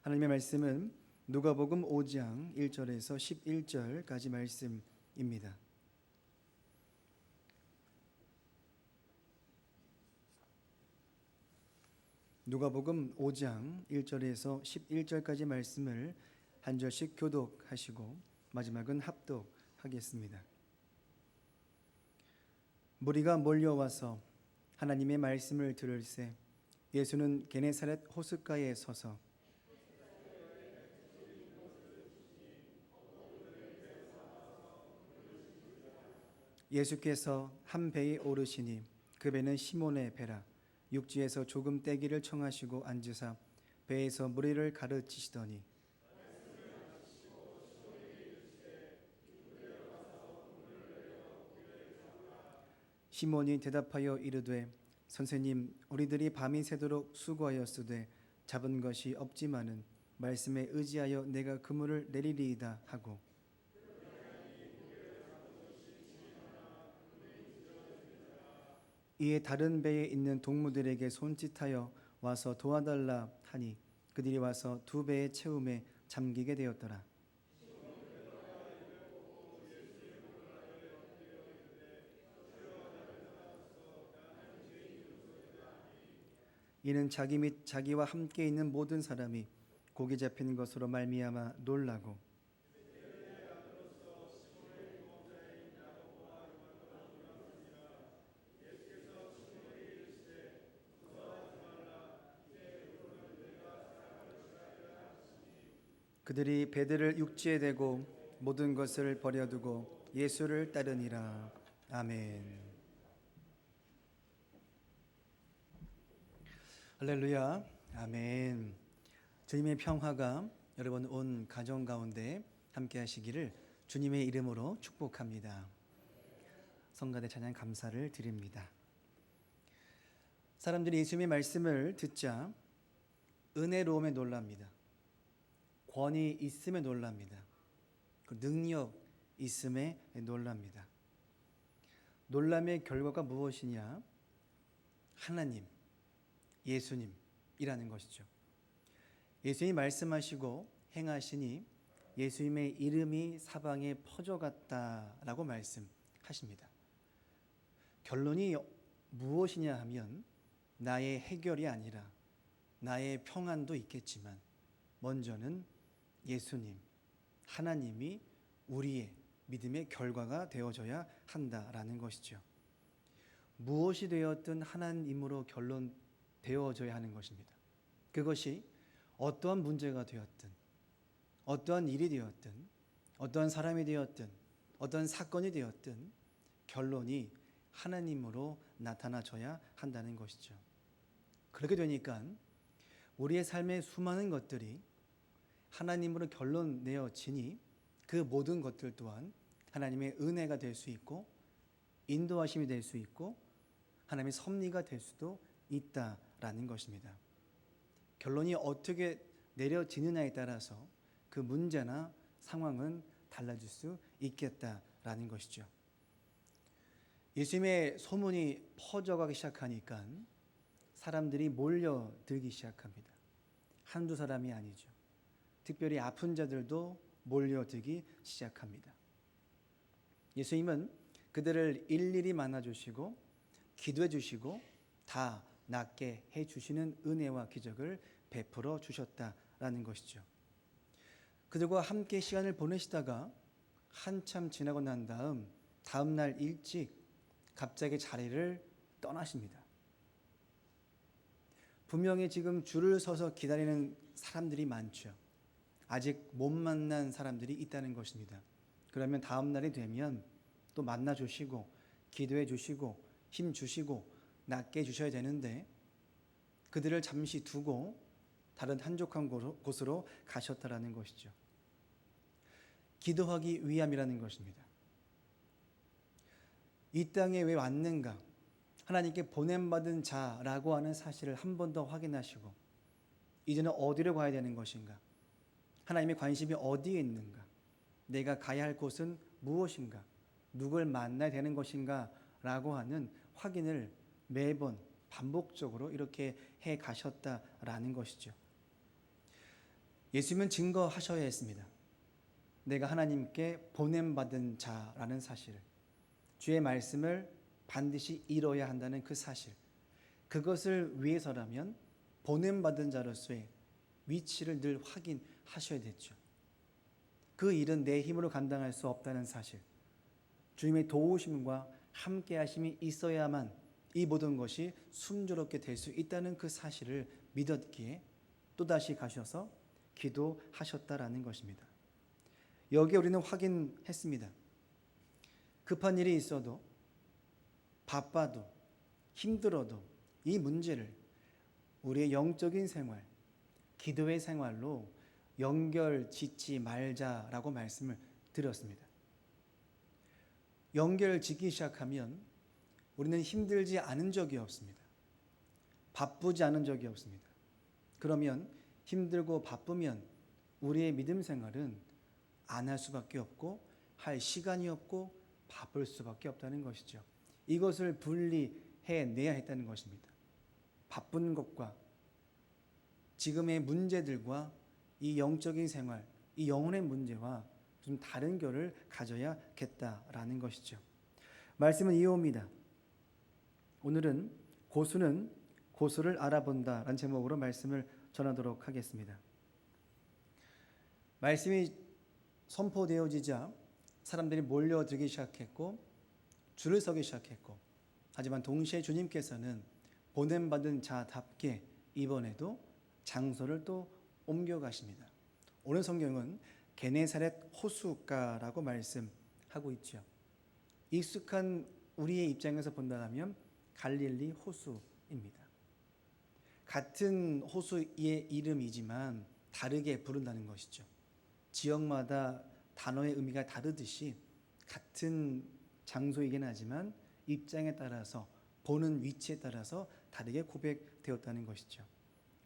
하나님의 말씀은 누가복음 5장 1절에서 11절까지 말씀입니다. 누가복음 5장 1절에서 11절까지 말씀을 한 절씩 교독하시고 마지막은 합독하겠습니다. 무리가 몰려와서 하나님의 말씀을 들을새 예수는 게네사렛 호숫가에 서서 예수께서 한 배에 오르시니 그 배는 시몬의 배라. 육지에서 조금 떼기를 청하시고 앉으사 배에서 무리를 가르치시더니 시몬이 대답하여 이르되 선생님, 우리들이 밤이 새도록 수고하였으되 잡은 것이 없지만은 말씀에 의지하여 내가 그물을 내리리이다 하고 이에 다른 배에 있는 동무들에게 손짓하여 와서 도와달라 하니 그들이 와서 두 배의 채움에 잠기게 되었더라. 이는 자기 및 자기와 함께 있는 모든 사람이 고기 잡힌 것으로 말미암아 놀라고 그들이 배들을 육지에 대고 모든 것을 버려두고 예수를 따르니라. 아멘. 할렐루야. 아멘. 주님의 평화가 여러분 온 가정 가운데 함께 하시기를 주님의 이름으로 축복합니다. 성가대 찬양 감사를 드립니다. 사람들이 예수님의 말씀을 듣자 은혜로움에 놀랍니다. 권위 있음에 놀랍니다. 그 능력 있음에 놀랍니다. 놀람의 결과가 무엇이냐? 하나님, 예수님이라는 것이죠. 예수님이 말씀하시고 행하시니 예수님의 이름이 사방에 퍼져갔다라고 말씀하십니다. 결론이 무엇이냐 하면 나의 해결이 아니라 나의 평안도 있겠지만 먼저는 예수님, 하나님이 우리의 믿음의 결과가 되어져야 한다라는 것이죠. 무엇이 되었든 하나님으로 결론되어져야 하는 것입니다. 그것이 어떠한 문제가 되었든 어떠한 일이 되었든 어떠한 사람이 되었든 어떠한 사건이 되었든 결론이 하나님으로 나타나져야 한다는 것이죠. 그렇게 되니까 우리의 삶의 수많은 것들이 하나님으로 결론 내어지니 그 모든 것들 또한 하나님의 은혜가 될 수 있고 인도하심이 될 수 있고 하나님의 섭리가 될 수도 있다라는 것입니다. 결론이 어떻게 내려지느냐에 따라서 그 문제나 상황은 달라질 수 있겠다라는 것이죠. 예수님의 소문이 퍼져가기 시작하니까 사람들이 몰려들기 시작합니다. 한두 사람이 아니죠. 특별히 아픈 자들도 몰려들기 시작합니다. 예수님은 그들을 일일이 만나주시고 기도해 주시고 다 낫게 해주시는 은혜와 기적을 베풀어 주셨다라는 것이죠. 그들과 함께 시간을 보내시다가 한참 지나고 난 다음 날 일찍 갑자기 자리를 떠나십니다. 분명히 지금 줄을 서서 기다리는 사람들이 많죠. 아직 못 만난 사람들이 있다는 것입니다. 그러면 다음 날이 되면 또 만나 주시고 기도해 주시고 힘 주시고 낫게 해주셔야 되는데 그들을 잠시 두고 다른 한적한 곳으로 가셨다라는 것이죠. 기도하기 위함이라는 것입니다. 이 땅에 왜 왔는가? 하나님께 보냄받은 자라고 하는 사실을 한 번 더 확인하시고 이제는 어디로 가야 되는 것인가? 하나님의 관심이 어디에 있는가? 내가 가야 할 곳은 무엇인가? 누굴 만나야 되는 것인가? 라고 하는 확인을 매번 반복적으로 이렇게 해 가셨다라는 것이죠. 예수님은 증거하셔야 했습니다. 내가 하나님께 보냄받은 자라는 사실을, 주의 말씀을 반드시 이뤄야 한다는 그 사실, 그것을 위해서라면 보냄받은 자로서의 위치를 늘 확인하셔야 됐죠. 그 일은 내 힘으로 감당할 수 없다는 사실, 주님의 도우심과 함께 하심이 있어야만 이 모든 것이 순조롭게 될 수 있다는 그 사실을 믿었기에 또다시 가셔서 기도하셨다라는 것입니다. 여기에 우리는 확인했습니다. 급한 일이 있어도, 바빠도, 힘들어도 이 문제를 우리의 영적인 생활, 기도의 생활로 연결 짓지 말자라고 말씀을 드렸습니다. 연결 짓기 시작하면 우리는 힘들지 않은 적이 없습니다. 바쁘지 않은 적이 없습니다. 그러면 힘들고 바쁘면 우리의 믿음 생활은 안 할 수밖에 없고 할 시간이 없고 바쁠 수밖에 없다는 것이죠. 이것을 분리해내야 했다는 것입니다. 바쁜 것과 지금의 문제들과 이 영적인 생활, 이 영혼의 문제와 좀 다른 결을 가져야겠다라는 것이죠. 말씀은 이어옵니다. 오늘은 고수는 고수를 알아본다라는 제목으로 말씀을 전하도록 하겠습니다. 말씀이 선포되어지자 사람들이 몰려들기 시작했고 줄을 서기 시작했고, 하지만 동시에 주님께서는 보냄받은 자답게 이번에도 장소를 또 옮겨가십니다. 오늘 성경은 게네사렛 호숫가라고 말씀하고 있죠. 익숙한 우리의 입장에서 본다면 갈릴리 호수입니다. 같은 호수의 이름이지만 다르게 부른다는 것이죠. 지역마다 단어의 의미가 다르듯이 같은 장소이긴 하지만 입장에 따라서, 보는 위치에 따라서 다르게 고백되었다는 것이죠.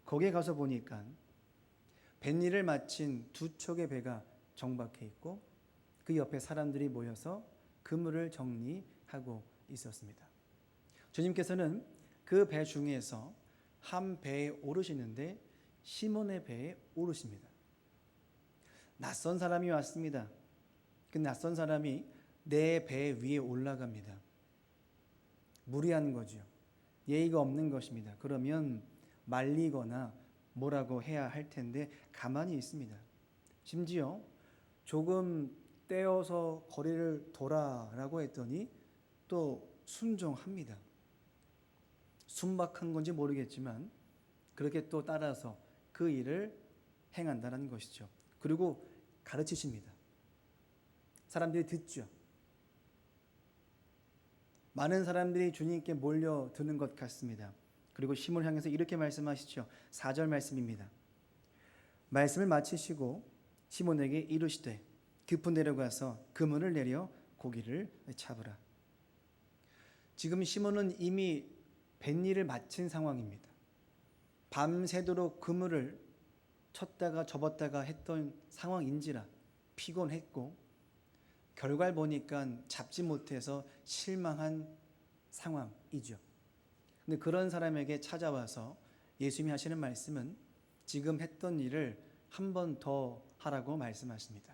거기에 가서 보니까 뱃일을 마친 두 척의 배가 정박해 있고 그 옆에 사람들이 모여서 그물을 정리하고 있었습니다. 주님께서는 그 배 중에서 한 배에 오르시는데 시몬의 배에 오르십니다. 낯선 사람이 왔습니다. 그 낯선 사람이 내 배 위에 올라갑니다. 무리한 거죠. 예의가 없는 것입니다. 그러면 말리거나 뭐라고 해야 할 텐데 가만히 있습니다. 심지어 조금 떼어서 거리를 돌아라고 했더니 또 순종합니다. 순박한 건지 모르겠지만 그렇게 또 따라서 그 일을 행한다는 것이죠. 그리고 가르치십니다. 사람들이 듣죠. 많은 사람들이 주님께 몰려드는 것 같습니다. 그리고 시몬을 향해서 이렇게 말씀하시죠. 4절 말씀입니다. 말씀을 마치시고 시몬에게 이르시되 깊은 데로 가서 그물을 내려 고기를 잡으라. 지금 시몬은 이미 뱃일을 마친 상황입니다. 밤새도록 그물을 쳤다가 접었다가 했던 상황인지라 피곤했고 결과를 보니까 잡지 못해서 실망한 상황이죠. 근데 그런 사람에게 찾아와서 예수님이 하시는 말씀은 지금 했던 일을 한 번 더 하라고 말씀하십니다.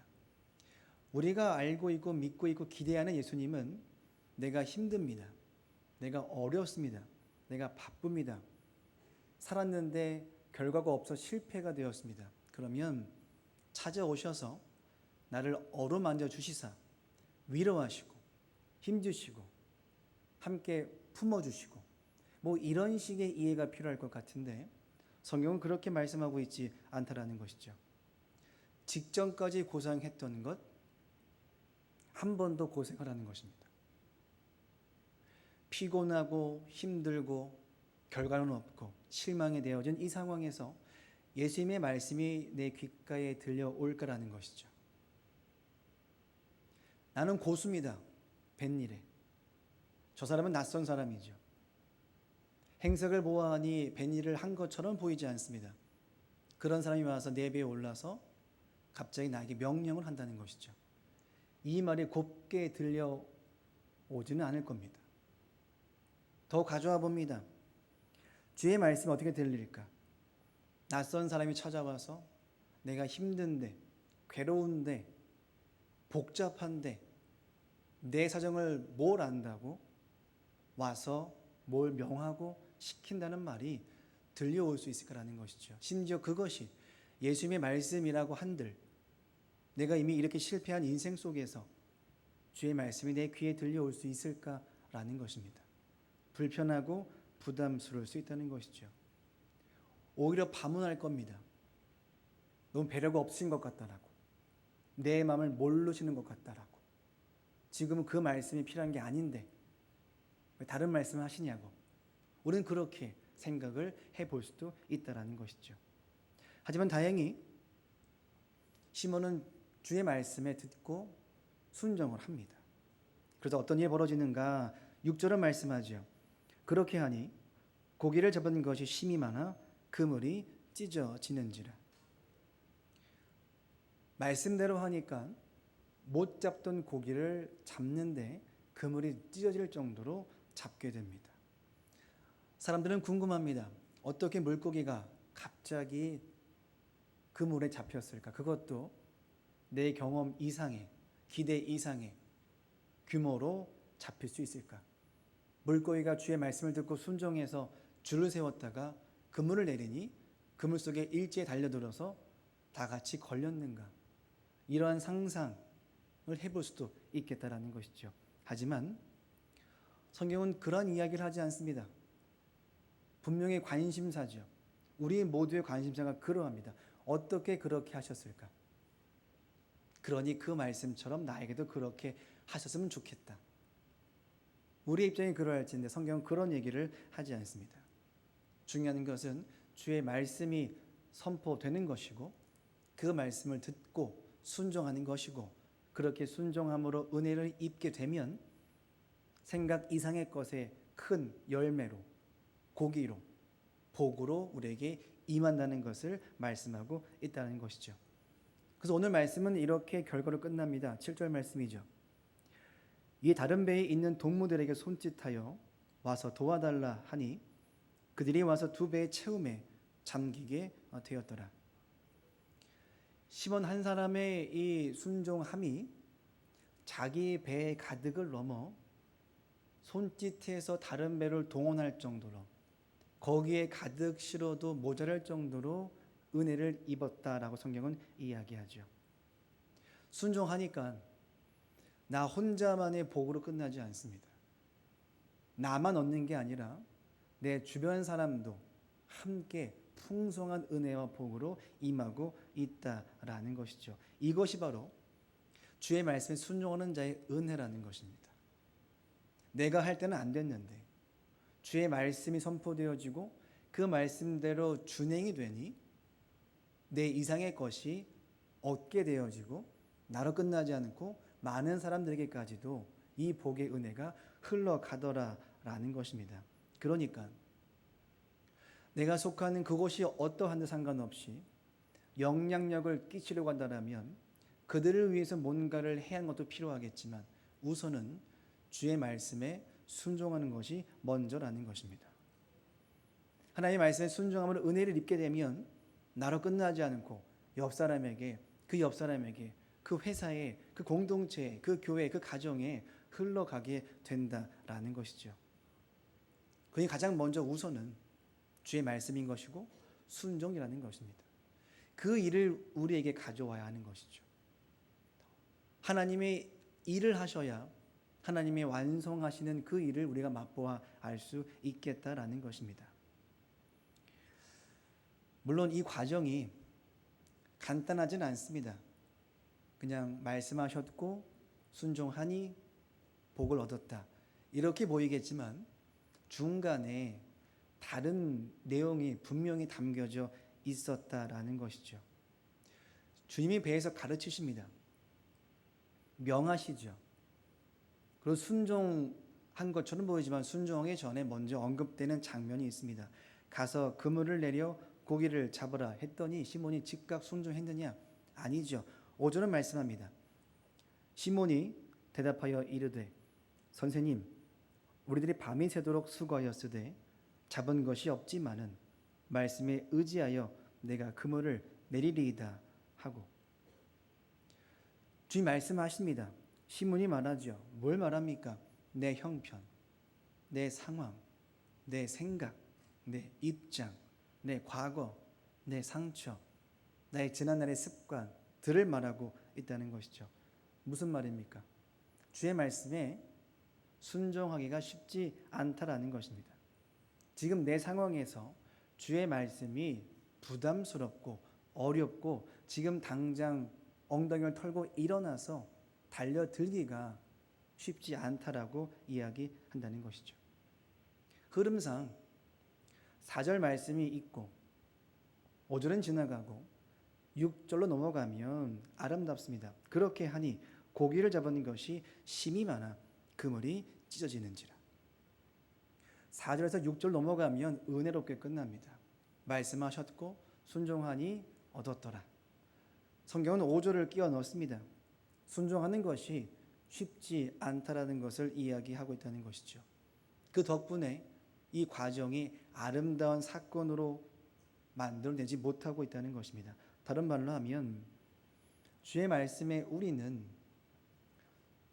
우리가 알고 있고 믿고 있고 기대하는 예수님은 내가 힘듭니다. 내가 어렵습니다. 내가 바쁩니다. 살았는데 결과가 없어 실패가 되었습니다. 그러면 찾아오셔서 나를 어루만져 주시사 위로하시고 힘주시고 함께 품어주시고 뭐 이런 식의 이해가 필요할 것 같은데 성경은 그렇게 말씀하고 있지 않다라는 것이죠. 직전까지 고생했던 것 한 번 더 고생하라는 것입니다. 피곤하고 힘들고 결과는 없고 실망이 되어진 이 상황에서 예수님의 말씀이 내 귓가에 들려올 거라는 것이죠. 나는 고수입니다. 뱃일에. 저 사람은 낯선 사람이죠. 행색을 보아하니 뱃일을 한 것처럼 보이지 않습니다. 그런 사람이 와서 내 배에 올라서 갑자기 나에게 명령을 한다는 것이죠. 이 말이 곱게 들려오지는 않을 겁니다. 더 가져와 봅니다. 주의 말씀이 어떻게 들릴까? 낯선 사람이 찾아와서 내가 힘든데, 괴로운데, 복잡한데 내 사정을 뭘 안다고 와서 뭘 명하고 시킨다는 말이 들려올 수 있을 거라는 것이죠. 심지어 그것이 예수님의 말씀이라고 한들 내가 이미 이렇게 실패한 인생 속에서 주의 말씀이 내 귀에 들려올 수 있을까라는 것입니다. 불편하고 부담스러울 수 있다는 것이죠. 오히려 반문할 겁니다. 너무 배려가 없으신 것 같다라고, 내 마음을 모르시는 것 같다라고, 지금은 그 말씀이 필요한 게 아닌데 왜 다른 말씀을 하시냐고, 우리는 그렇게 생각을 해볼 수도 있다라는 것이죠. 하지만 다행히 시몬은 주의 말씀에 듣고 순종을 합니다. 그래서 어떤 일이 벌어지는가? 6절은 말씀하죠. 그렇게 하니 고기를 잡은 것이 심이 많아 그물이 찢어지는지라. 말씀대로 하니까 못 잡던 고기를 잡는데 그물이 찢어질 정도로 잡게 됩니다. 사람들은 궁금합니다. 어떻게 물고기가 갑자기 그물에 잡혔을까? 그것도 내 경험 이상의, 기대 이상의 규모로 잡힐 수 있을까? 물고기가 주의 말씀을 듣고 순종해서 줄을 세웠다가 그물을 내리니 그물 속에 일제에 달려들어서 다 같이 걸렸는가? 이러한 상상을 해볼 수도 있겠다라는 것이죠. 하지만 성경은 그런 이야기를 하지 않습니다. 분명히 관심사죠. 우리 모두의 관심사가 그러합니다. 어떻게 그렇게 하셨을까? 그러니 그 말씀처럼 나에게도 그렇게 하셨으면 좋겠다. 우리의 입장이 그러할지인데 성경은 그런 얘기를 하지 않습니다. 중요한 것은 주의 말씀이 선포되는 것이고 그 말씀을 듣고 순종하는 것이고, 그렇게 순종함으로 은혜를 입게 되면 생각 이상의 것에 큰 열매로, 고기로, 복으로 우리에게 임한다는 것을 말씀하고 있다는 것이죠. 그래서 오늘 말씀은 이렇게 결과로 끝납니다. 7절 말씀이죠. 이 다른 배에 있는 동무들에게 손짓하여 와서 도와달라 하니 그들이 와서 두 배의 채움에 잠기게 되었더라. 시몬 한 사람의 이 순종함이 자기 배의 가득을 넘어 손짓해서 다른 배를 동원할 정도로, 거기에 가득 실어도 모자랄 정도로 은혜를 입었다라고 성경은 이야기하죠. 순종하니까 나 혼자만의 복으로 끝나지 않습니다. 나만 얻는 게 아니라 내 주변 사람도 함께 풍성한 은혜와 복으로 임하고 있다라는 것이죠. 이것이 바로 주의 말씀에 순종하는 자의 은혜라는 것입니다. 내가 할 때는 안 됐는데 주의 말씀이 선포되어지고 그 말씀대로 준행이 되니 내 이상의 것이 얻게 되어지고 나로 끝나지 않고 많은 사람들에게까지도 이 복의 은혜가 흘러가더라라는 것입니다. 그러니까 내가 속하는 그곳이 어떠한 데 상관없이 영향력을 끼치려고 한다면 그들을 위해서 뭔가를 해야 하는 것도 필요하겠지만 우선은 주의 말씀에 순종하는 것이 먼저라는 것입니다. 하나님의 말씀에 순종함으로 은혜를 입게 되면 나로 끝나지 않고 옆 사람에게, 그 옆 사람에게, 그 회사에, 그 공동체에, 그 교회에, 그 가정에 흘러가게 된다라는 것이죠. 그게 가장 먼저 우선은 주의 말씀인 것이고 순종이라는 것입니다. 그 일을 우리에게 가져와야 하는 것이죠. 하나님의 일을 하셔야 하나님의 완성하시는 그 일을 우리가 맛보아 알 수 있겠다라는 것입니다. 물론 이 과정이 간단하진 않습니다. 그냥 말씀하셨고 순종하니 복을 얻었다, 이렇게 보이겠지만 중간에 다른 내용이 분명히 담겨져 있었다라는 것이죠. 주님이 배에서 가르치십니다. 명하시죠. 그리고 순종한 것처럼 보이지만 순종하기 전에 먼저 언급되는 장면이 있습니다. 가서 그물을 내려 고기를 잡으라 했더니 시몬이 즉각 순종했느냐? 아니죠. 5절은 말씀합니다. 시몬이 대답하여 이르되 선생님, 우리들이 밤이 새도록 수고하였으되 잡은 것이 없지만은 말씀에 의지하여 내가 그물을 내리리이다 하고 주님 말씀하십니다. 신문이 말하죠. 뭘 말합니까? 내 형편, 내 상황, 내 생각, 내 입장, 내 과거, 내 상처, 나의 지난날의 습관들을 말하고 있다는 것이죠. 무슨 말입니까? 주의 말씀에 순종하기가 쉽지 않다라는 것입니다. 지금 내 상황에서 주의 말씀이 부담스럽고 어렵고 지금 당장 엉덩이를 털고 일어나서 달려들기가 쉽지 않다라고 이야기한다는 것이죠. 흐름상 4절 말씀이 있고 5절은 지나가고 6절로 넘어가면 아름답습니다. 그렇게 하니 고기를 잡은 것이 심이 많아 그물이 찢어지는지라. 4절에서 6절 넘어가면 은혜롭게 끝납니다. 말씀하셨고 순종하니 얻었더라. 성경은 5절을 끼워 넣습니다. 순종하는 것이 쉽지 않다라는 것을 이야기하고 있다는 것이죠. 그 덕분에 이 과정이 아름다운 사건으로 만들어내지 못하고 있다는 것입니다. 다른 말로 하면 주의 말씀에 우리는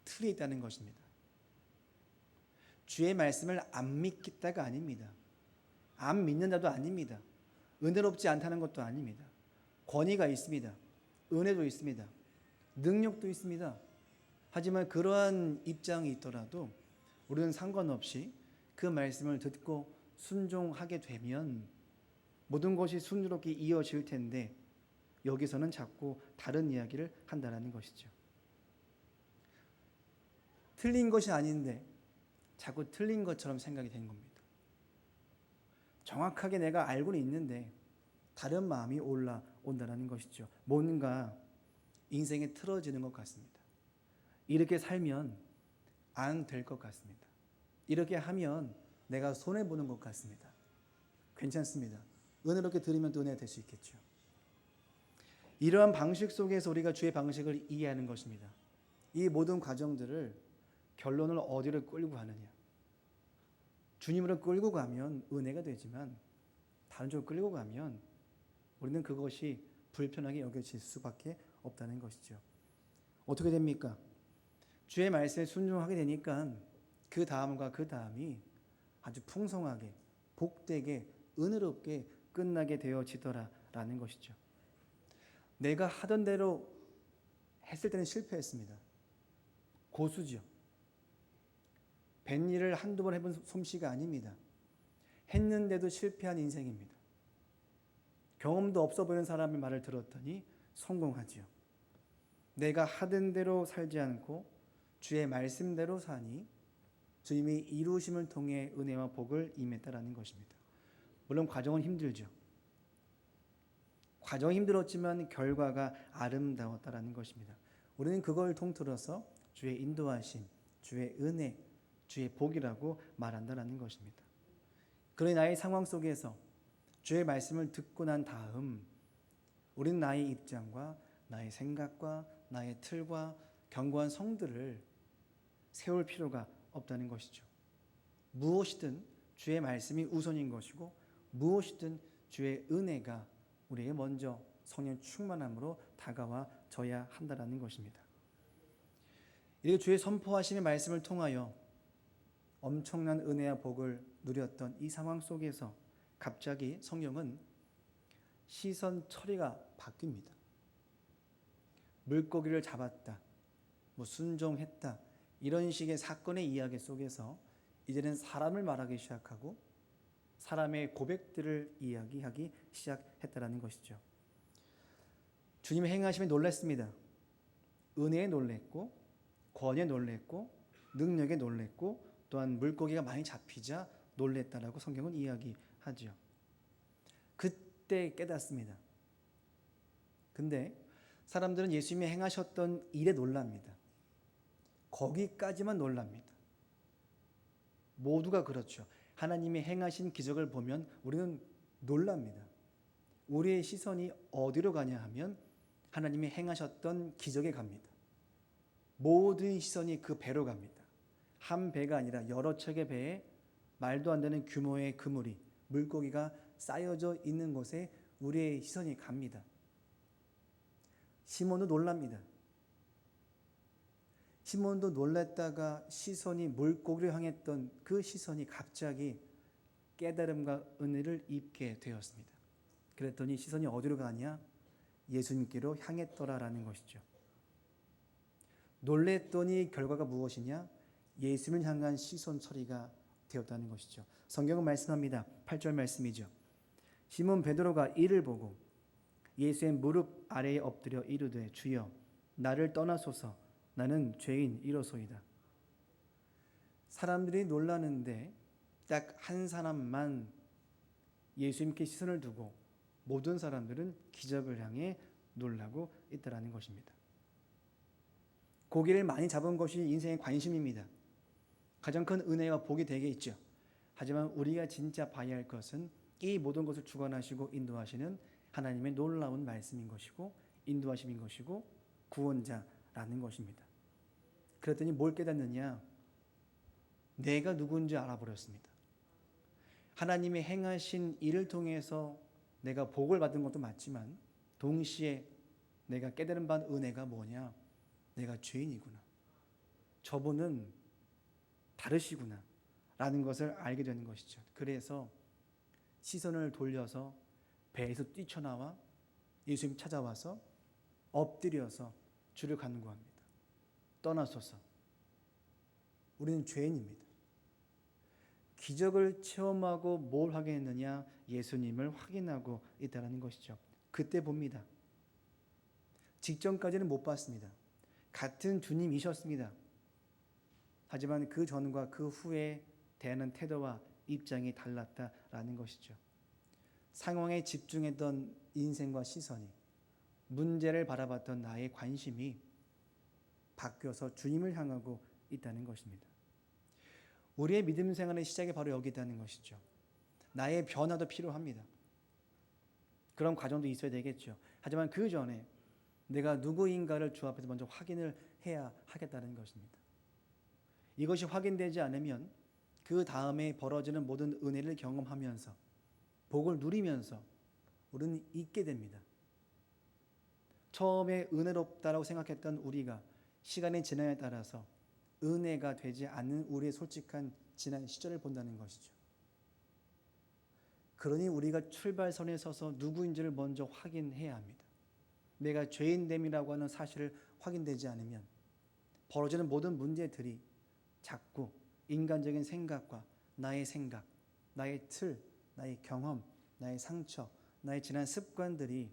틀이 있다는 것입니다. 주의 말씀을 안 믿겠다가 아닙니다. 안 믿는다도 아닙니다. 은혜롭지 않다는 것도 아닙니다. 권위가 있습니다. 은혜도 있습니다. 능력도 있습니다. 하지만 그러한 입장이 있더라도 우리는 상관없이 그 말씀을 듣고 순종하게 되면 모든 것이 순조롭게 이어질 텐데 여기서는 자꾸 다른 이야기를 한다는 것이죠. 틀린 것이 아닌데 자꾸 틀린 것처럼 생각이 된 겁니다. 정확하게 내가 알고는 있는데 다른 마음이 올라온다는 것이죠. 뭔가 인생에 틀어지는 것 같습니다. 이렇게 살면 안 될 것 같습니다. 이렇게 하면 내가 손해보는 것 같습니다. 괜찮습니다. 은혜롭게 들으면 또 은혜가 될 수 있겠죠. 이러한 방식 속에서 우리가 주의 방식을 이해하는 것입니다. 이 모든 과정들을 결론을 어디로 끌고 가느냐. 주님으로 끌고 가면 은혜가 되지만 다른 쪽으로 끌고 가면 우리는 그것이 불편하게 여겨질 수밖에 없다는 것이죠. 어떻게 됩니까? 주의 말씀에 순종하게 되니까 그 다음과 그 다음이 아주 풍성하게 복되게 은혜롭게 끝나게 되어지더라라는 것이죠. 내가 하던 대로 했을 때는 실패했습니다. 고수죠. 뱃일을 한두 번 해본 솜씨가 아닙니다. 했는데도 실패한 인생입니다. 경험도 없어 보이는 사람의 말을 들었더니 성공하지요. 내가 하던 대로 살지 않고 주의 말씀대로 사니 주님이 이루심을 통해 은혜와 복을 임했다라는 것입니다. 물론 과정은 힘들죠. 과정이 힘들었지만 결과가 아름다웠다라는 것입니다. 우리는 그걸 통틀어서 주의 인도하심, 주의 은혜, 주의 복이라고 말한다라는 것입니다. 그러니 나의 상황 속에서 주의 말씀을 듣고 난 다음 우리는 나의 입장과 나의 생각과 나의 틀과 견고한 성들을 세울 필요가 없다는 것이죠. 무엇이든 주의 말씀이 우선인 것이고 무엇이든 주의 은혜가 우리에게 먼저 성령 충만함으로 다가와져야 한다는 것입니다. 이렇게 주의 선포하심의 말씀을 통하여 엄청난 은혜와 복을 누렸던 이 상황 속에서 갑자기 성경은 시선 처리가 바뀝니다. 물고기를 잡았다, 순종했다 이런 식의 사건의 이야기 속에서 이제는 사람을 말하기 시작하고 사람의 고백들을 이야기하기 시작했다라는 것이죠. 주님의 행하심에 놀랐습니다. 은혜에 놀랬고 권위에 놀랬고 능력에 놀랬고 또한 물고기가 많이 잡히자 놀랬다라고 성경은 이야기하죠. 그때 깨닫습니다. 근데 사람들은 예수님이 행하셨던 일에 놀랍니다. 거기까지만 놀랍니다. 모두가 그렇죠. 하나님이 행하신 기적을 보면 우리는 놀랍니다. 우리의 시선이 어디로 가냐 하면 하나님이 행하셨던 기적에 갑니다. 모든 시선이 그 배로 갑니다. 한 배가 아니라 여러 척의 배에 말도 안 되는 규모의 그물이 물고기가 쌓여져 있는 곳에 우리의 시선이 갑니다. 시몬도 놀랍니다. 시몬도 놀랐다가 시선이 물고기를 향했던 그 시선이 갑자기 깨달음과 은혜를 입게 되었습니다. 그랬더니 시선이 어디로 가냐? 예수님께로 향했더라라는 것이죠. 놀랬더니 결과가 무엇이냐? 예수님을 향한 시선 처리가 되었다는 것이죠. 성경은 말씀합니다. 8절 말씀이죠. 시몬 베드로가 이를 보고 예수의 무릎 아래에 엎드려 이르되 주여 나를 떠나소서 나는 죄인이로소이다. 사람들이 놀라는데 딱 한 사람만 예수님께 시선을 두고 모든 사람들은 기적을 향해 놀라고 있다라는 것입니다. 고기를 많이 잡은 것이 인생의 관심입니다. 가장 큰 은혜와 복이 되게 있죠. 하지만 우리가 진짜 봐야 할 것은 이 모든 것을 주관하시고 인도하시는 하나님의 놀라운 말씀인 것이고 인도하심인 것이고 구원자라는 것입니다. 그랬더니 뭘 깨닫느냐? 내가 누군지 알아버렸습니다. 하나님이 행하신 일을 통해서 내가 복을 받은 것도 맞지만 동시에 내가 깨달은 바 은혜가 뭐냐? 내가 죄인이구나. 저분은 다르시구나 라는 것을 알게 되는 것이죠. 그래서 시선을 돌려서 배에서 뛰쳐나와 예수님 찾아와서 엎드려서 주를 간구합니다. 떠나소서. 우리는 죄인입니다. 기적을 체험하고 뭘 확인했느냐? 예수님을 확인하고 있다는 것이죠. 그때 봅니다. 직전까지는 못 봤습니다. 같은 주님이셨습니다. 하지만 그 전과 그 후에 대하는 태도와 입장이 달랐다라는 것이죠. 상황에 집중했던 인생과 시선이, 문제를 바라봤던 나의 관심이 바뀌어서 주님을 향하고 있다는 것입니다. 우리의 믿음 생활의 시작이 바로 여기 있다는 것이죠. 나의 변화도 필요합니다. 그런 과정도 있어야 되겠죠. 하지만 그 전에 내가 누구인가를 주 앞에서 먼저 확인을 해야 하겠다는 것입니다. 이것이 확인되지 않으면 그 다음에 벌어지는 모든 은혜를 경험하면서 복을 누리면서 우리는 잊게 됩니다. 처음에 은혜롭다라고 생각했던 우리가 시간이 지남에 따라서 은혜가 되지 않는 우리의 솔직한 지난 시절을 본다는 것이죠. 그러니 우리가 출발선에 서서 누구인지를 먼저 확인해야 합니다. 내가 죄인됨이라고 하는 사실을 확인되지 않으면 벌어지는 모든 문제들이 자꾸 인간적인 생각과 나의 생각, 나의 틀, 나의 경험, 나의 상처, 나의 지난 습관들이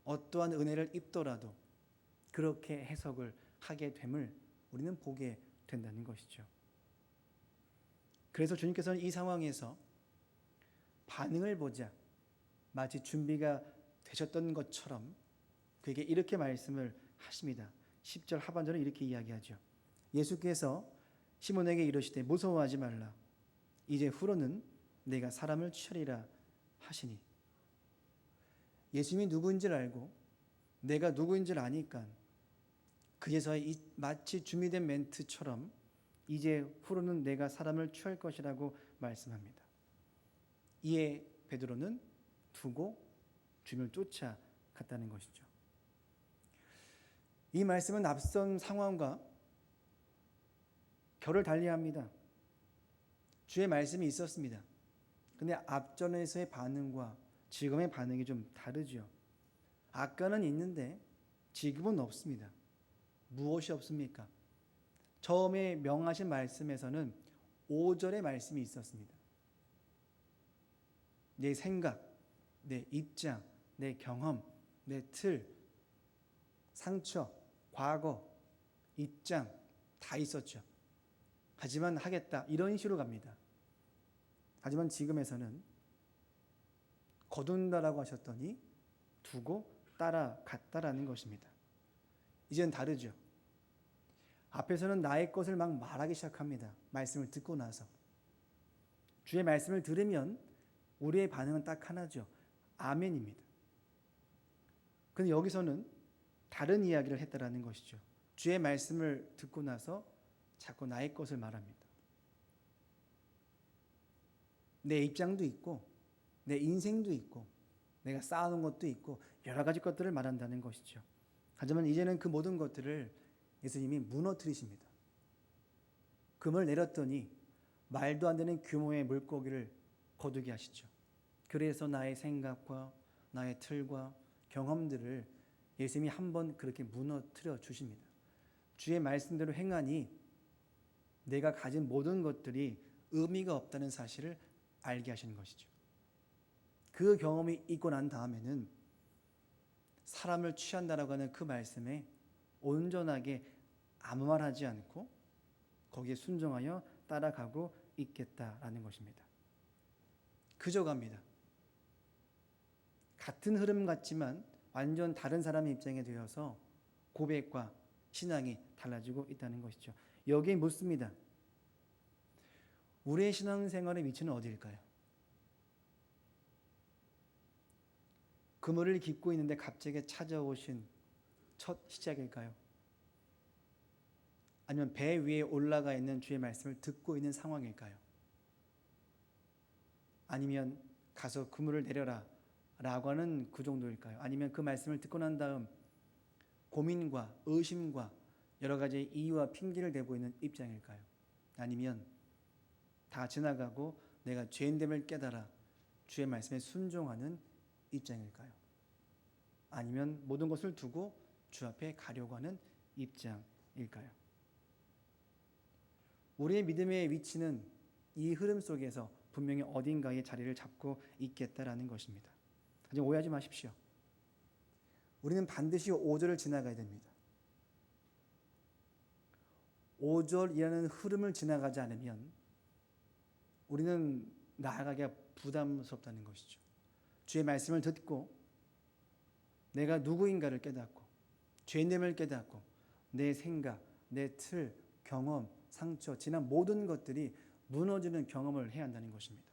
어떠한 은혜를 입더라도 그렇게 해석을 하게 됨을 우리는 보게 된다는 것이죠. 그래서 주님께서는 이 상황에서 반응을 보자 마치 준비가 되셨던 것처럼 그에게 이렇게 말씀을 하십니다. 10절 하반절은 이렇게 이야기하죠. 예수께서 시몬에게 이르시되 무서워하지 말라. 이제 후로는 내가 사람을 취하리라 하시니. 예수님이 누구인지를 알고 내가 누구인지를 아니까 그제서야 마치 준비된 멘트처럼 이제 후로는 내가 사람을 취할 것이라고 말씀합니다. 이에 베드로는 두고 주님을 쫓아갔다는 것이죠. 이 말씀은 앞선 상황과 결을 달리합니다. 주의 말씀이 있었습니다. 근데 앞전에서의 반응과 지금의 반응이 좀 다르죠. 아까는 있는데 지금은 없습니다. 무엇이 없습니까? 처음에 명하신 말씀에서는 5절의 말씀이 있었습니다. 내 생각, 내 입장, 내 경험, 내 틀, 상처, 과거, 입장 다 있었죠. 하지만 하겠다 이런 식으로 갑니다. 하지만 지금에서는 거둔다라고 하셨더니 두고 따라갔다라는 것입니다. 이젠 다르죠. 앞에서는 나의 것을 막 말하기 시작합니다. 말씀을 듣고 나서. 주의 말씀을 들으면 우리의 반응은 딱 하나죠. 아멘입니다. 그런데 여기서는 다른 이야기를 했다라는 것이죠. 주의 말씀을 듣고 나서 자꾸 나의 것을 말합니다. 내 입장도 있고 내 인생도 있고 내가 쌓아놓은 것도 있고 여러 가지 것들을 말한다는 것이죠. 하지만 이제는 그 모든 것들을 예수님이 무너뜨리십니다. 금을 내렸더니 말도 안 되는 규모의 물고기를 거두게 하시죠. 그래서 나의 생각과 나의 틀과 경험들을 예수님이 한번 그렇게 무너뜨려 주십니다. 주의 말씀대로 행하니 내가 가진 모든 것들이 의미가 없다는 사실을 알게 하시는 것이죠. 그 경험이 있고 난 다음에는 사람을 취한다라고 하는 그 말씀에 온전하게 아무 말 하지 않고 거기에 순종하여 따라가고 있겠다라는 것입니다. 그저 갑니다. 같은 흐름 같지만 완전 다른 사람의 입장에 되어서 고백과 신앙이 달라지고 있다는 것이죠. 여기에 묻습니다. 우리의 신앙생활의 위치는 어디일까요? 그물을 깃고 있는데 갑자기 찾아오신 첫 시작일까요? 아니면 배 위에 올라가 있는 주의 말씀을 듣고 있는 상황일까요? 아니면 가서 그물을 내려라 라고 하는 그 정도일까요? 아니면 그 말씀을 듣고 난 다음 고민과 의심과 여러 가지 이유와 핑계를 대고 있는 입장일까요? 아니면 다 지나가고 내가 죄인됨을 깨달아 주의 말씀에 순종하는 입장일까요? 아니면 모든 것을 두고 주 앞에 가려고 하는 입장일까요? 우리의 믿음의 위치는 이 흐름 속에서 분명히 어딘가에 자리를 잡고 있겠다라는 것입니다. 하지만 오해하지 마십시오. 우리는 반드시 5절을 지나가야 됩니다. 5절이라는 흐름을 지나가지 않으면 우리는 나아가기가 부담스럽다는 것이죠. 주의 말씀을 듣고 내가 누구인가를 깨닫고 죄됨을 깨닫고 내 생각, 내 틀, 경험, 상처, 지난 모든 것들이 무너지는 경험을 해야 한다는 것입니다.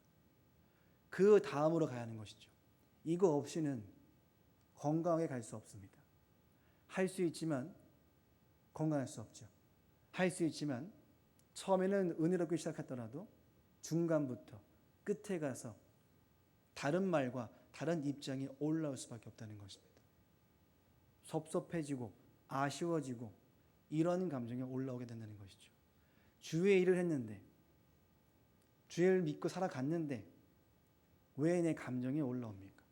그 다음으로 가야 하는 것이죠. 이거 없이는 건강하게 갈 수 없습니다. 할 수 있지만 건강할 수 없죠. 할 수 있지만 처음에는 은혜롭게 시작했더라도 중간부터 끝에 가서 다른 말과 다른 입장이 올라올 수밖에 없다는 것입니다. 섭섭해지고 아쉬워지고 이런 감정이 올라오게 된다는 것이죠. 주의 일을 했는데 주를 믿고 살아갔는데 왜 내 감정이 올라옵니까?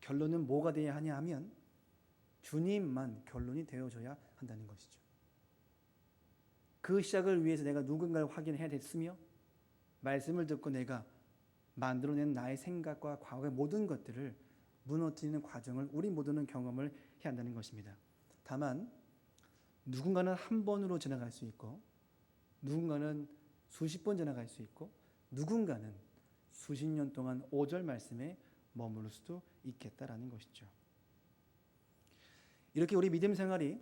결론은 뭐가 되어야 하냐 하면 주님만 결론이 되어줘야 한다는 것이죠. 그 시작을 위해서 내가 누군가를 확인해야 됐으며 말씀을 듣고 내가 만들어낸 나의 생각과 과거의 모든 것들을 무너뜨리는 과정을 우리 모두는 경험을 해야 한다는 것입니다. 다만 누군가는 한 번으로 지나갈 수 있고 누군가는 수십 번 지나갈 수 있고 누군가는 수십 년 동안 5절 말씀에 머무를 수도 있겠다라는 것이죠. 이렇게 우리 믿음 생활이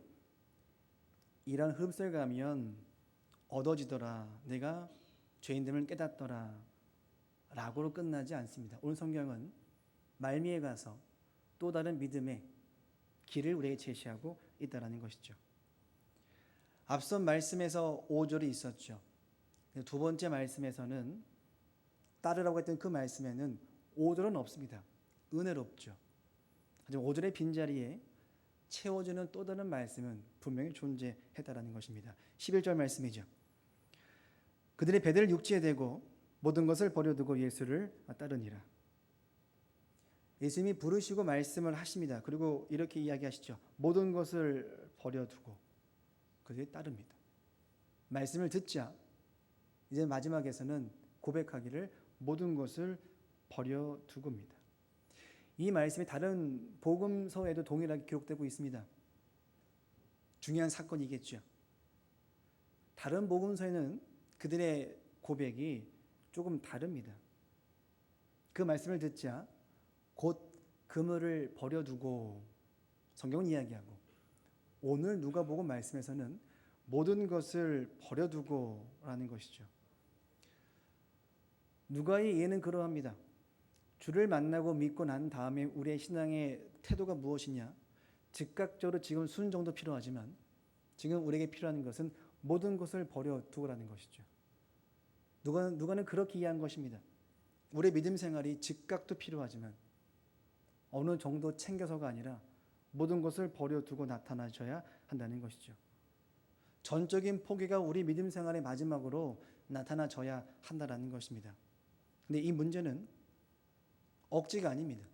이러한 흐름 속에 가면 얻어지더라, 내가 죄인됨을 깨닫더라 라고로 끝나지 않습니다. 오늘 성경은 말미에 가서 또 다른 믿음의 길을 우리에게 제시하고 있다는 것이죠. 앞선 말씀에서 5절이 있었죠. 두 번째 말씀에서는 따르라고 했던 그 말씀에는 5절은 없습니다. 은혜롭죠. 하지만 5절의 빈자리에 채워주는 또 다른 말씀은 분명히 존재했다는 것입니다. 11절 말씀이죠. 그들의 배들을 육지에 대고 모든 것을 버려두고 예수를 따르니라. 예수님이 부르시고 말씀을 하십니다. 그리고 이렇게 이야기하시죠. 모든 것을 버려두고 그들이 따릅니다. 말씀을 듣자 이제 마지막에서는 고백하기를 모든 것을 버려두고입니다. 이 말씀이 다른 복음서에도 동일하게 기록되고 있습니다. 중요한 사건이겠죠. 다른 복음서에는 그들의 고백이 조금 다릅니다. 그 말씀을 듣자 곧 그물을 버려두고 성경은 이야기하고 오늘 누가복음 말씀에서는 모든 것을 버려두고라는 것이죠. 누가의 예는 그러합니다. 주를 만나고 믿고 난 다음에 우리의 신앙의 태도가 무엇이냐? 즉각적으로 지금 순종도 필요하지만 지금 우리에게 필요한 것은 모든 것을 버려두고라는 것이죠. 누가는 그렇게 이해한 것입니다. 우리의 믿음 생활이 즉각도 필요하지만 어느 정도 챙겨서가 아니라 모든 것을 버려두고 나타나셔야 한다는 것이죠. 전적인 포기가 우리 믿음 생활의 마지막으로 나타나져야 한다는 것입니다. 근데 이 문제는 억지가 아닙니다.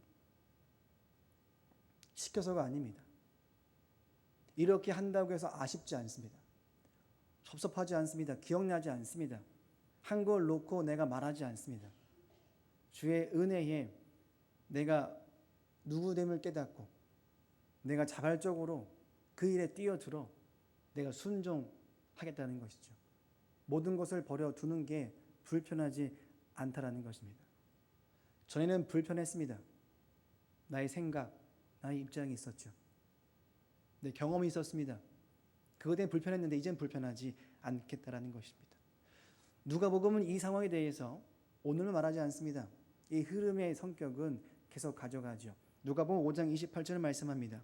시켜서가 아닙니다. 이렇게 한다고 해서 아쉽지 않습니다. 섭섭하지 않습니다. 기억나지 않습니다. 한 걸 놓고 내가 말하지 않습니다. 주의 은혜에 내가 누구됨을 깨닫고 내가 자발적으로 그 일에 뛰어들어 내가 순종하겠다는 것이죠. 모든 것을 버려두는 게 불편하지 않다라는 것입니다. 전에는 불편했습니다. 나의 생각, 나의 입장이 있었죠. 내 경험이 있었습니다. 그것에 불편했는데 이젠 불편하지 않겠다라는 것입니다. 누가복음은 이 상황에 대해서 오늘은 말하지 않습니다. 이 흐름의 성격은 계속 가져가죠. 누가복음 5장 28절을 말씀합니다.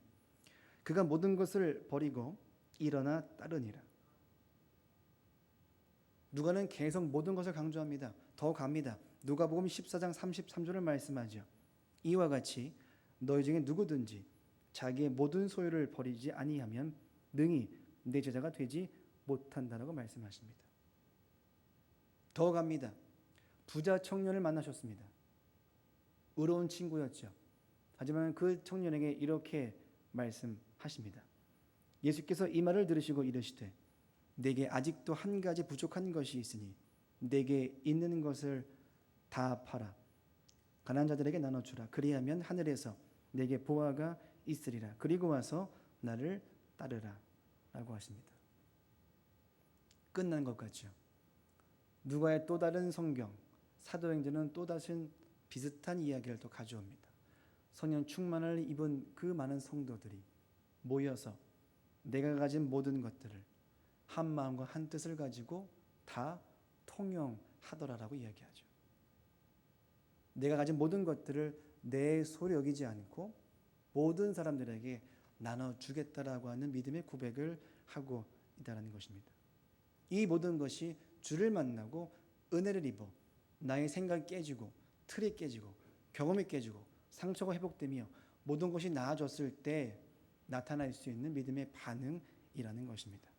그가 모든 것을 버리고 일어나 따르니라. 누가는 계속 모든 것을 강조합니다. 더 갑니다. 누가복음 14장 33절을 말씀하죠. 이와 같이 너희 중에 누구든지 자기의 모든 소유를 버리지 아니하면 능히 내 제자가 되지 못한다라고 말씀하십니다. 더 갑니다. 부자 청년을 만나셨습니다. 의로운 친구였죠. 하지만 그 청년에게 이렇게 말씀하십니다. 예수께서 이 말을 들으시고 이르시되 내게 아직도 한 가지 부족한 것이 있으니 내게 있는 것을 다 팔아 가난한 자들에게 나눠주라. 그리하면 하늘에서 내게 보화가 있으리라. 그리고 와서 나를 따르라 라고 하십니다. 끝난 것 같죠. 누가의 또 다른 성경 사도행전은 또 다른 비슷한 이야기를 또 가져옵니다. 성령 충만을 입은 그 많은 성도들이 모여서 내가 가진 모든 것들을 한 마음과 한 뜻을 가지고 다 통용하더라라고 이야기하죠. 내가 가진 모든 것들을 내 소리 여기지 않고 모든 사람들에게 나눠주겠다라고 하는 믿음의 고백을 하고 있다는 것입니다. 이 모든 것이 주를 만나고 은혜를 입어 나의 생각이 깨지고 틀이 깨지고 경험이 깨지고 상처가 회복되며 모든 것이 나아졌을 때 나타날 수 있는 믿음의 반응이라는 것입니다.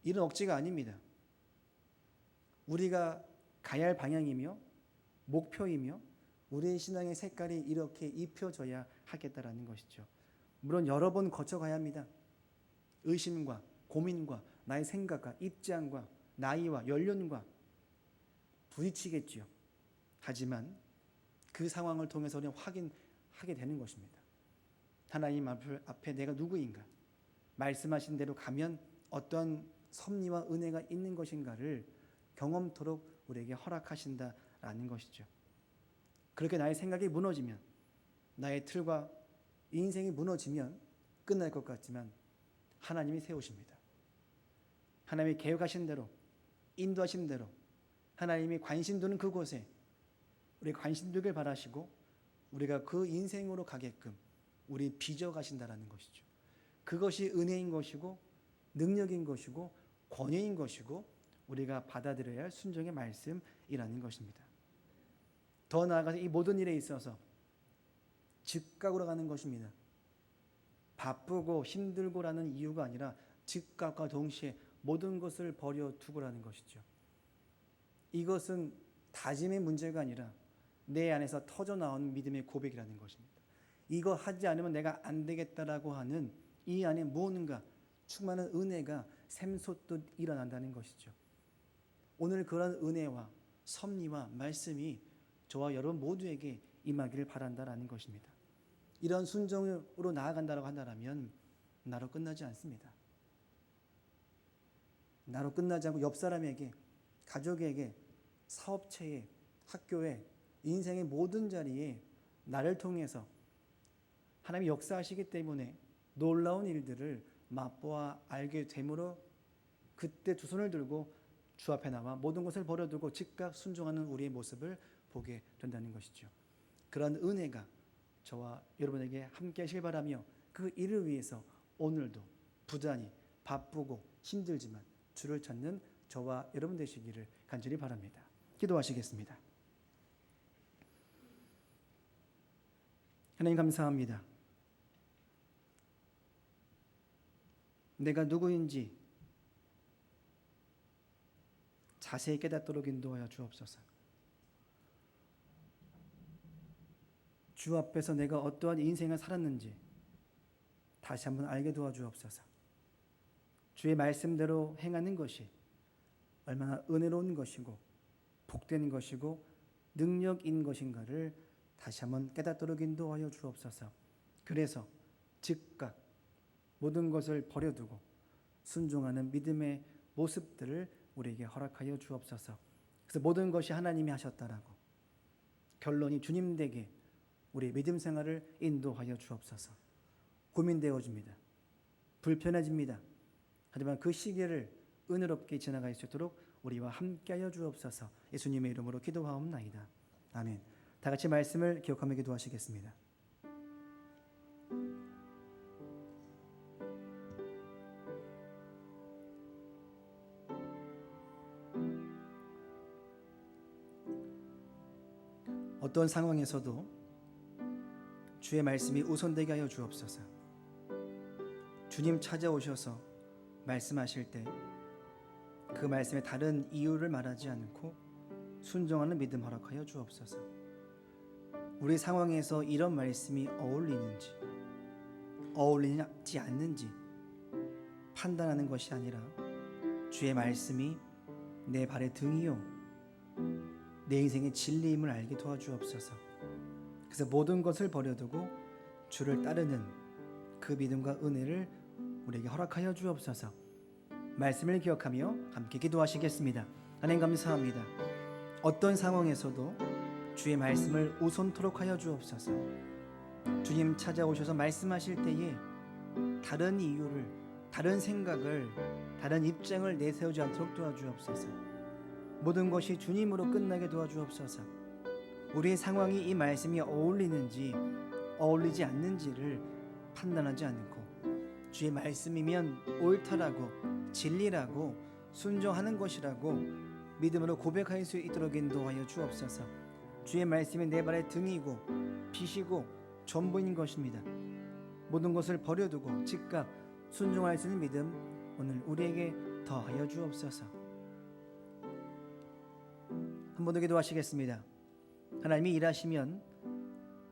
이런 억지가 아닙니다. 우리가 가야 할 방향이며 목표이며 우리의 신앙의 색깔이 이렇게 입혀져야 하겠다라는 것이죠. 물론 여러 번 거쳐가야 합니다. 의심과 고민과 나의 생각과 입장과 나이와 연륜과 부딪히겠지요. 하지만 그 상황을 통해서 우리는 확인하게 되는 것입니다. 하나님 앞에 내가 누구인가? 말씀하신 대로 가면 어떤 섭리와 은혜가 있는 것인가를 경험토록 우리에게 허락하신다라는 것이죠. 그렇게 나의 생각이 무너지면 나의 틀과 인생이 무너지면 끝날 것 같지만 하나님이 세우십니다. 하나님이 계획하신 대로 인도하신 대로 하나님이 관심 두는 그곳에 우리 관심 두길 바라시고 우리가 그 인생으로 가게끔 우리 빚어가신다라는 것이죠. 그것이 은혜인 것이고 능력인 것이고 권위인 것이고 우리가 받아들여야 할 순종의 말씀이라는 것입니다. 더 나아가서 이 모든 일에 있어서 즉각으로 가는 것입니다. 바쁘고 힘들고라는 이유가 아니라 즉각과 동시에 모든 것을 버려두고라는 것이죠. 이것은 다짐의 문제가 아니라 내 안에서 터져나온 믿음의 고백이라는 것입니다. 이거 하지 않으면 내가 안 되겠다라고 하는 이 안에 무언가 충만한 은혜가 샘솟듯 일어난다는 것이죠. 오늘 그런 은혜와 섭리와 말씀이 저와 여러분 모두에게 임하기를 바란다라는 것입니다. 이런 순종으로 나아간다고 한다면 나로 끝나지 않습니다. 나로 끝나지 않고 옆 사람에게, 가족에게, 사업체에, 학교에, 인생의 모든 자리에 나를 통해서 하나님이 역사하시기 때문에 놀라운 일들을 맛보아 알게 되므로 그때 두 손을 들고 주 앞에 나와 모든 것을 버려두고 즉각 순종하는 우리의 모습을 보게 된다는 것이죠. 그런 은혜가 저와 여러분에게 함께 하시길 바라며 그 일을 위해서 오늘도 부단히 바쁘고 힘들지만 주를 찾는 저와 여러분 되시기를 간절히 바랍니다. 기도하시겠습니다. 하나님 감사합니다. 내가 누구인지 자세히 깨닫도록 인도하여 주옵소서. 주 앞에서 내가 어떠한 인생을 살았는지 다시 한번 알게 도와주옵소서. 주의 말씀대로 행하는 것이 얼마나 은혜로운 것이고 복된 것이고 능력인 것인가를 다시 한번 깨닫도록 인도하여 주옵소서. 그래서 즉각 모든 것을 버려두고 순종하는 믿음의 모습들을 우리에게 허락하여 주옵소서. 그래서 모든 것이 하나님이 하셨다라고 결론이 주님 되게 우리의 믿음 생활을 인도하여 주옵소서. 고민되어집니다. 불편해집니다. 하지만 그 시기를 은혜롭게 지나갈 수 있도록 우리와 함께하여 주옵소서. 예수님의 이름으로 기도하옵나이다. 아멘. 다 같이 말씀을 기억하며 기도하시겠습니다. 어떤 상황에서도 주의 말씀이 우선되게 하여 주옵소서. 주님 찾아오셔서 말씀하실 때 그 말씀에 다른 이유를 말하지 않고 순종하는 믿음 허락하여 주옵소서. 우리 상황에서 이런 말씀이 어울리는지 어울리지 않는지 판단하는 것이 아니라 주의 말씀이 내 발의 등이요 내 인생의 진리임을 알게 도와주옵소서. 그래서 모든 것을 버려두고 주를 따르는 그 믿음과 은혜를 우리에게 허락하여 주옵소서. 말씀을 기억하며 함께 기도하시겠습니다. 하나님 감사합니다. 어떤 상황에서도 주의 말씀을 우선토록 하여 주옵소서. 주님 찾아오셔서 말씀하실 때에 다른 이유를, 다른 생각을, 다른 입장을 내세우지 않도록 도와주옵소서. 모든 것이 주님으로 끝나게 도와주옵소서. 우리의 상황이 이 말씀이 어울리는지 어울리지 않는지를 판단하지 않고 주의 말씀이면 옳다라고 진리라고 순종하는 것이라고 믿음으로 고백할 수 있도록 인도하여 주옵소서. 주의 말씀이 내 발의 등이고 빛이고 전부인 것입니다. 모든 것을 버려두고 즉각 순종할 수 있는 믿음 오늘 우리에게 더하여 주옵소서. 한 번 더 기도하시겠습니다. 하나님이 일하시면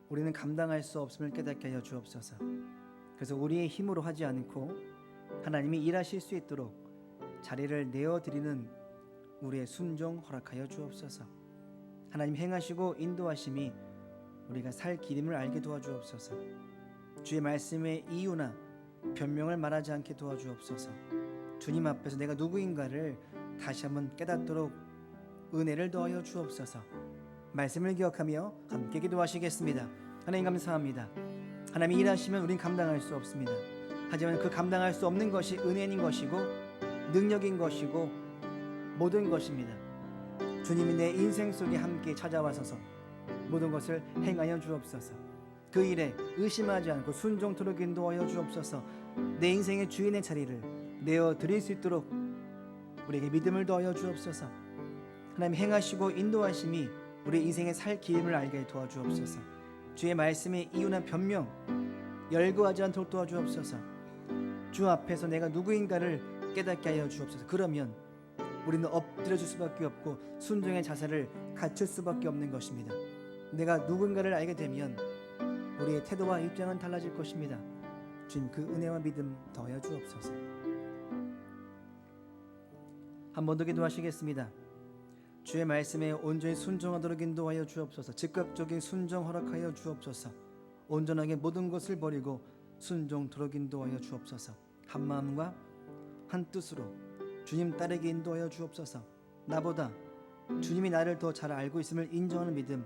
우리는 감당할 수 없음을 깨닫게 하여 주옵소서. 그래서 우리의 힘으로 하지 않고 하나님이 일하실 수 있도록 자리를 내어드리는 우리의 순종 허락하여 주옵소서. 하나님 행하시고 인도하심이 우리가 살 길임을 알게 도와주옵소서. 주의 말씀의 이유나 변명을 말하지 않게 도와주옵소서. 주님 앞에서 내가 누구인가를 다시 한번 깨닫도록 은혜를 더하여 주옵소서. 말씀을 기억하며 함께 기도하시겠습니다. 하나님 감사합니다. 하나님이 일하시면 우린 감당할 수 없습니다. 하지만 그 감당할 수 없는 것이 은혜인 것이고 능력인 것이고 모든 것입니다. 주님이 내 인생 속에 함께 찾아와서서 모든 것을 행하여 주옵소서. 그 일에 의심하지 않고 순종토록 인도하여 주옵소서. 내 인생의 주인의 자리를 내어드릴 수 있도록 우리에게 믿음을 더하여 주옵소서. 하나님 행하시고 인도하심이 우리 인생의 살 길임을 알게 도와주옵소서. 주의 말씀의 이유나 변명 열거하지 않도록 도와주옵소서. 주 앞에서 내가 누구인가를 깨닫게 하여 주옵소서. 그러면 우리는 엎드려줄 수밖에 없고 순종의 자세를 갖출 수밖에 없는 것입니다. 내가 누군가를 알게 되면 우리의 태도와 입장은 달라질 것입니다. 주님 그 은혜와 믿음 더하여 주옵소서. 한 번 더 기도하시겠습니다. 주의 말씀에 온전히 순종하도록 인도하여 주옵소서. 즉각적인 순종 허락하여 주옵소서. 온전하게 모든 것을 버리고 순종토록 인도하여 주옵소서. 한 마음과 한 뜻으로 주님 따르게 인도하여 주옵소서. 나보다 주님이 나를 더 잘 알고 있음을 인정하는 믿음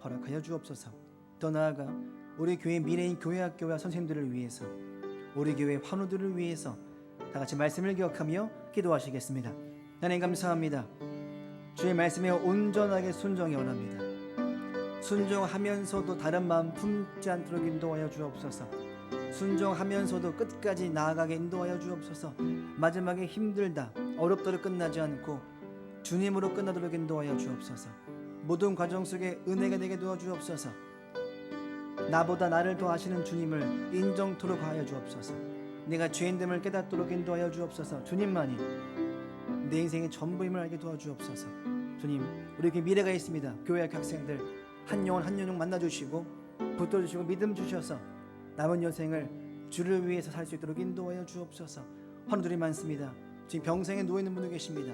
허락하여 주옵소서. 더 나아가 우리 교회 미래인 교회학교와 선생님들을 위해서 우리 교회 환우들을 위해서 다 같이 말씀을 기억하며 기도하시겠습니다. 하나님 감사합니다. 주의 말씀에 온전하게 순종이 원합니다. 순종하면서도 다른 마음 품지 않도록 인도하여 주옵소서. 순종하면서도 끝까지 나아가게 인도하여 주옵소서. 마지막에 힘들다 어렵도록 끝나지 않고 주님으로 끝나도록 인도하여 주옵소서. 모든 과정 속에 은혜가 되게 도와주옵소서. 나보다 나를 더 아시는 주님을 인정토록 하여 주옵소서. 내가 죄인됨을 깨닫도록 인도하여 주옵소서. 주님만이 내 인생의 전부임을 알게 도와주옵소서. 주님, 우리에게 미래가 있습니다. 교회 학생들 한 영혼 한 영혼 만나주시고 붙들어주시고 믿음 주셔서 남은 여생을 주를 위해서 살 수 있도록 인도하여 주옵소서. 환우들이 많습니다. 지금 병상에 누워있는 분도 계십니다.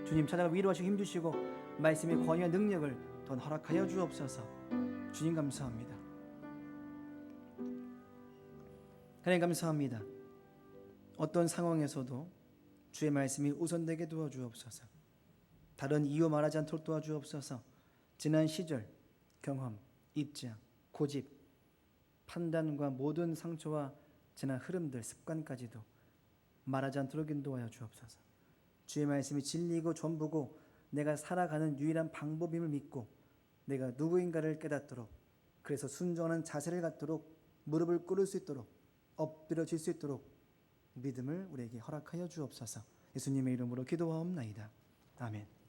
주님 찾아가 위로하시고 힘주시고 말씀의 권위와 능력을 더 허락하여 주옵소서. 주님 감사합니다. 하나님 감사합니다. 어떤 상황에서도 주의 말씀이 우선되게 도와주옵소서. 다른 이유 말하지 않도록 도와주옵소서. 지난 시절, 경험, 입장, 고집, 판단과 모든 상처와 지난 흐름들, 습관까지도 말하지 않도록 인도하여 주옵소서. 주의 말씀이 진리고 전부고 내가 살아가는 유일한 방법임을 믿고 내가 누구인가를 깨닫도록, 그래서 순종하는 자세를 갖도록, 무릎을 꿇을 수 있도록, 엎드려질 수 있도록 믿음을 우리에게 허락하여 주옵소서. 예수님의 이름으로 기도하옵나이다. 아멘.